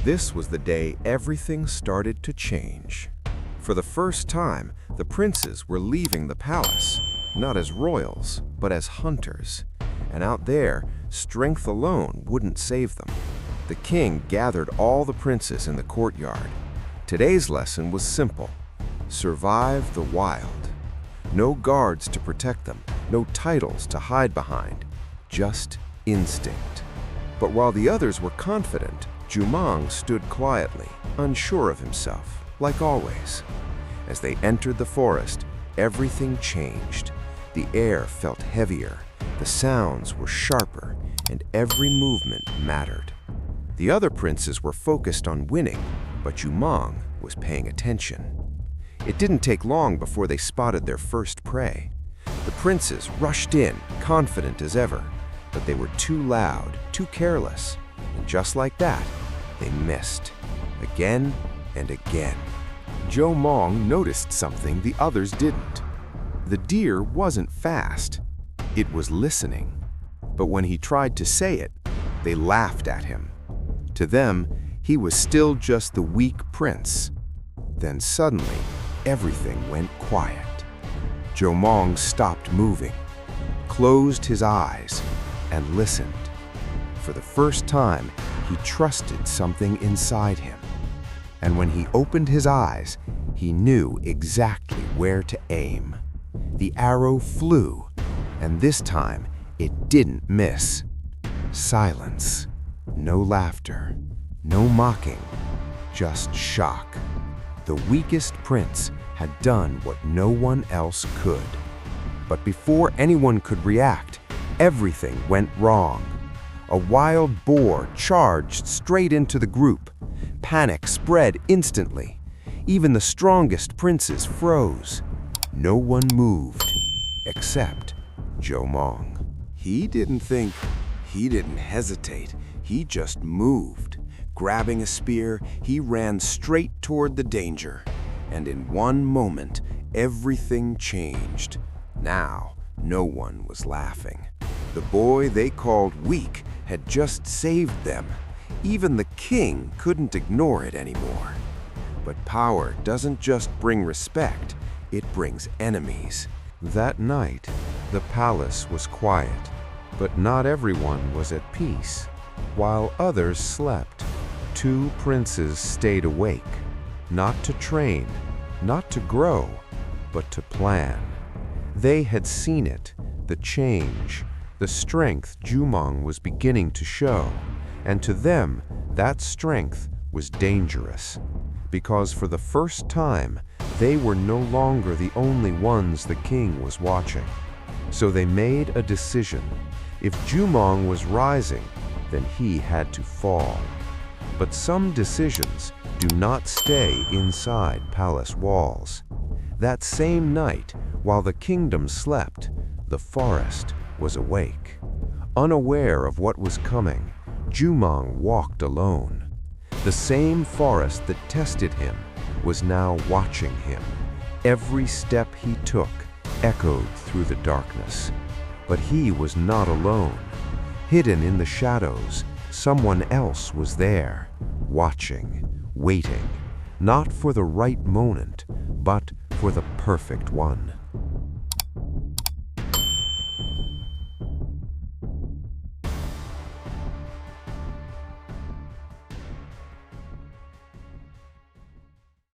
This was the day everything started to change. For the first time, the princes were leaving the palace, not as royals, but as hunters. And out there, strength alone wouldn't save them. The king gathered all the princes in the courtyard. Today's lesson was simple: survive the wild. No guards to protect them, no titles to hide behind, just instinct. But while the others were confident, Jumong stood quietly, unsure of himself, like always. As they entered the forest, everything changed. The air felt heavier, the sounds were sharper, and every movement mattered. The other princes were focused on winning, but Jumong was paying attention. It didn't take long before they spotted their first prey. The princes rushed in, confident as ever, but they were too loud, too careless, and just like that, they missed. Again and again. Jumong noticed something the others didn't. The deer wasn't fast. It was listening. But when he tried to say it, they laughed at him. To them, he was still just the weak prince. Then suddenly, everything went quiet. Jumong stopped moving, closed his eyes, and listened. For the first time, he trusted something inside him. And when he opened his eyes, he knew exactly where to aim. The arrow flew, and this time, it didn't miss. Silence. No laughter. No mocking. Just shock. The weakest prince had done what no one else could. But before anyone could react, everything went wrong. A wild boar charged straight into the group. Panic spread instantly. Even the strongest princes froze. No one moved, except Jumong. He didn't think, he didn't hesitate, he just moved. Grabbing a spear, he ran straight toward the danger. And in one moment, everything changed. Now, no one was laughing. The boy they called weak had just saved them. Even the king couldn't ignore it anymore. But power doesn't just bring respect, it brings enemies. That night, the palace was quiet, but not everyone was at peace. While others slept, two princes stayed awake, not to train, not to grow, but to plan. They had seen it, the change, the strength Jumong was beginning to show, and to them, that strength was dangerous, because for the first time, they were no longer the only ones the king was watching. So they made a decision. If Jumong was rising, then he had to fall. But some decisions do not stay inside palace walls. That same night, while the kingdom slept, the forest was awake. Unaware of what was coming, Jumong walked alone. The same forest that tested him was now watching him. Every step he took echoed through the darkness. But he was not alone. Hidden in the shadows, someone else was there, watching, waiting, not for the right moment, but for the perfect one.